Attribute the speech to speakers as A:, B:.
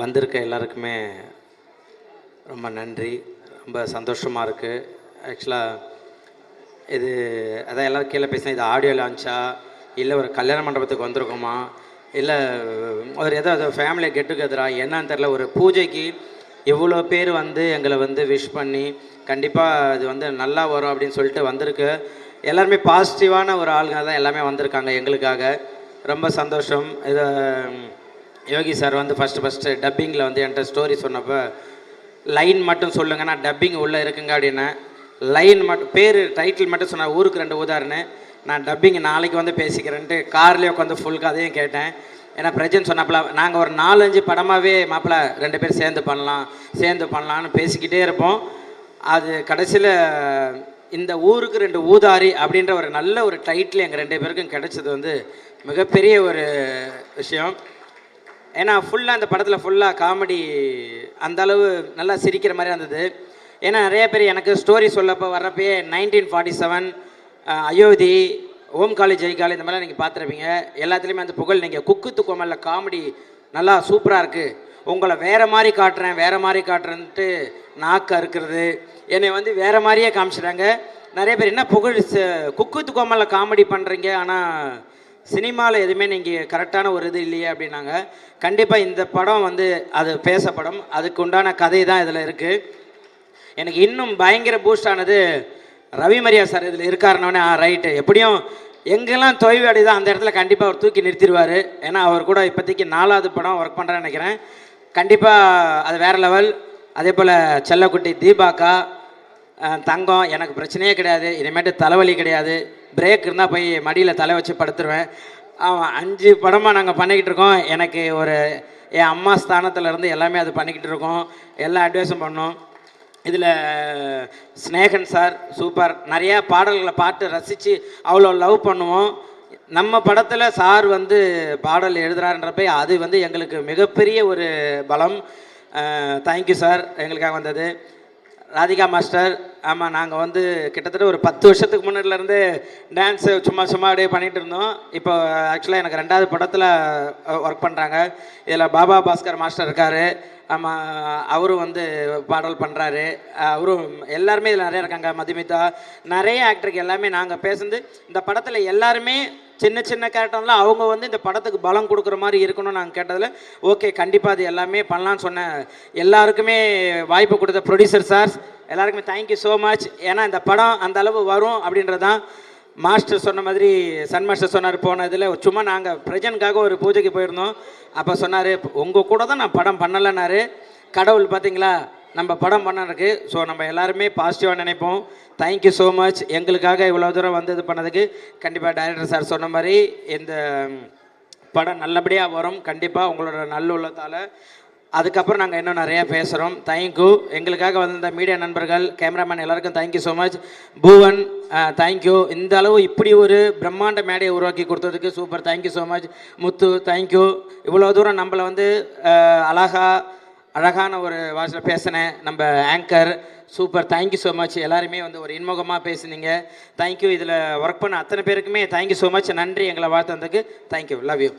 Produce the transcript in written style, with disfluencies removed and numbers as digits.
A: வந்திருக்க எல்லாருக்குமே ரொம்ப நன்றி. ரொம்ப சந்தோஷமாக இருக்குது. ஆக்சுவலாக இது அதான் எல்லோரும் கீழே பேசினேன், இது ஆடியோ லான்ச்சா இல்லை ஒரு கல்யாண மண்டபத்துக்கு வந்திருக்கோமா இல்லை ஒரு ஏதோ ஃபேமிலி கெட் டுகெதரா என்னன்னு தெரில. ஒரு பூஜைக்கு இவ்வளோ பேர் வந்து எங்களை வந்து விஷ் பண்ணி கண்டிப்பாக இது வந்து நல்லா வரும் அப்படின்னு சொல்லிட்டு வந்திருக்கு. எல்லாருமே பாசிட்டிவான ஒரு ஆளுங்க தான் எல்லாமே வந்திருக்காங்க எங்களுக்காக. ரொம்ப சந்தோஷம். இதை யோகி சார் வந்து ஃபஸ்ட்டு டப்பிங்கில் வந்து என்கிட்ட ஸ்டோரி சொன்னப்போ லைன் மட்டும் சொல்லுங்கள், நான் டப்பிங் உள்ளே இருக்குங்க அப்படின்னா லைன் மட்டும் பேர் டைட்டில் மட்டும் சொன்னார். ஊருக்கு 2 உதாரணம், நான் டப்பிங் நாளைக்கு வந்து பேசிக்கிறேன்ட்டு கார்லேயே உட்காந்து ஃபுல் கதையும் கேட்டேன். ஏன்னா பிரஜன் சொன்னாப்புல நாங்கள் ஒரு 4-5 படமாகவே மாப்பிள்ள 2 பேர் சேர்ந்து பண்ணலான்னு பேசிக்கிட்டே இருப்போம். அது கடைசியில் இந்த ஊருக்கு 2 ஊதாரி அப்படின்ற ஒரு நல்ல ஒரு டைட்டில் எங்கள் 2 பேருக்கும் கிடைச்சது வந்து மிகப்பெரிய ஒரு விஷயம். ஏன்னா ஃபுல்லாக அந்த படத்தில் ஃபுல்லாக காமெடி அந்தளவு நல்லா சிரிக்கிற மாதிரி இருந்தது. ஏன்னா நிறைய பேர் எனக்கு ஸ்டோரி சொல்லப்போ வர்றப்பயே 1947 அயோத்தி, ஓம் காளி ஜெய் காளி இந்த மாதிரிலாம் நீங்கள் பார்த்துருப்பீங்க. எல்லாத்துலேயுமே அந்த புகழ் நீங்கள் குக்கு துக்கமல்ல காமெடி நல்லா சூப்பராக இருக்குது, உங்களை வேறு மாதிரி காட்டுறேன்ட்டு நாக்கு அறுக்கிறது என்னை வந்து வேறு மாதிரியே காமிச்சிட்டாங்க. நிறைய பேர் என்ன புகழ் குக்கு துக்கமல்ல காமெடி பண்ணுறீங்க, ஆனால் சினிமாவில் எதுவுமே நீங்கள் கரெக்டான ஒரு இது இல்லையே அப்படின்னாங்க. கண்டிப்பாக இந்த படம் வந்து அது பேசப்படும், அதுக்கு உண்டான கதை தான் இதில் இருக்குது. எனக்கு இன்னும் பயங்கர பூஸ்ட் ஆனது ரவி மரியா சார் இதில் இருக்காருன்னொடனே ரைட்டு, எப்படியும் எங்கெல்லாம் தொய்வு அடையுதோ அந்த இடத்துல கண்டிப்பாக அவர் தூக்கி நிறுத்திடுவார். ஏன்னா அவர் கூட இப்போதைக்கு 4வது படம் ஒர்க் பண்ணுறேன்னு நினைக்கிறேன். கண்டிப்பாக அது வேறு லெவல். அதே போல் செல்லக்குட்டி தீபாக்கா தங்கம், எனக்கு பிரச்சனையே கிடையாது, இனிமேட்டு தலைவலி கிடையாது, பிரேக் இருந்தால் போய் மடியில் தலை வச்சு படுத்துருவேன். 5 படமாக நாங்கள் பண்ணிக்கிட்டு இருக்கோம். எனக்கு ஒரு என் அம்மா ஸ்தானத்துலேருந்து எல்லாமே அது பண்ணிக்கிட்டு இருக்கோம், எல்லா அட்வைஸும் பண்ணோம். இதில் ஸ்னேகன் சார் சூப்பர், நிறையா பாடல்களை பாட்டு ரசித்து அவ்வளோ லவ் பண்ணுவோம். நம்ம படத்தில் சார் வந்து பாடல் எழுதுகிறாருன்றப்ப அது வந்து எங்களுக்கு மிகப்பெரிய ஒரு பலம். தேங்க்யூ சார் எங்களுக்காக வந்தது. ராதிகா மாஸ்டர், ஆமாம் நாங்கள் வந்து கிட்டத்தட்ட ஒரு 10 வருஷத்துக்கு முன்னாடிலேருந்து டான்ஸு சும்மா அப்படியே பண்ணிகிட்டு இருந்தோம். இப்போ ஆக்சுவலாக எனக்கு 2வது படத்தில் ஒர்க் பண்ணுறாங்க. இதில் பாபா பாஸ்கர் மாஸ்டர் இருக்கார். ஆமாம், அவரும் வந்து பாடல் பண்ணுறாரு. அவரும் எல்லாருமே இதில் நிறையா இருக்காங்க. மதுமிதா, நிறைய ஆக்டருக்கு எல்லாமே நாங்கள் பேசுனது இந்த படத்தில் எல்லாருமே சின்ன கேரக்டர்லாம் அவங்க வந்து இந்த படத்துக்கு பலம் கொடுக்குற மாதிரி இருக்கணும்னு நாங்கள் கேட்டதில் ஓகே கண்டிப்பாக அது எல்லாமே பண்ணலான்னு சொன்னேன். எல்லாருக்குமே வாய்ப்பு கொடுத்த ப்ரொடியூசர் சார்ஸ் எல்லாருக்குமே தேங்க்யூ ஸோ மச். ஏன்னா இந்த படம் அந்த அளவு வரும் அப்படின்றதான் மாஸ்டர் சொன்ன மாதிரி சன் மாஸ்டர் சொன்னார். போன இதில் சும்மா நாங்கள் பிரஜனுக்காக ஒரு பூஜைக்கு போயிருந்தோம். அப்போ சொன்னார் உங்கள் கூட தான் நான் படம் பண்ணலைன்னாரு. கடவுள் பார்த்தீங்களா நம்ம படம் பண்ணறதுக்கு. ஸோ நம்ம எல்லாருமே பாசிட்டிவாக நினைப்போம். Thank you so much. எங்களுக்காக இவ்வளோ தூரம் வந்து இது பண்ணதுக்கு கண்டிப்பாக டைரக்டர் சார் சொன்ன மாதிரி இந்த படம் நல்லபடியாக வரும் கண்டிப்பாக உங்களோட நல்லுள்ளத்தால். அதுக்கப்புறம் நாங்கள் இன்னும் நிறையா பேசுகிறோம். தேங்க்யூ. எங்களுக்காக வந்த மீடியா நண்பர்கள், கேமராமேன் எல்லாருக்கும் thank you so much. Poovan thank you. இந்த அளவு இப்படி ஒரு பிரம்மாண்ட மேடையை உருவாக்கி கொடுத்ததுக்கு super, thank you so much. Muthu thank you. இவ்வளோ தூரம் நம்மளை வந்து அழகான ஒரு வாய்ஸில் பேசினேன் நம்ம anchor super, thank you so much. எல்லாருமே வந்து ஒரு இன்முகமாக பேசுனீங்க, தேங்க்யூ. இதில் ஒர்க் பண்ண அத்தனை பேருக்குமே தேங்க்யூ ஸோ மச். நன்றி எங்களை வாழ்த்துறதுக்கு. Thank you, love you.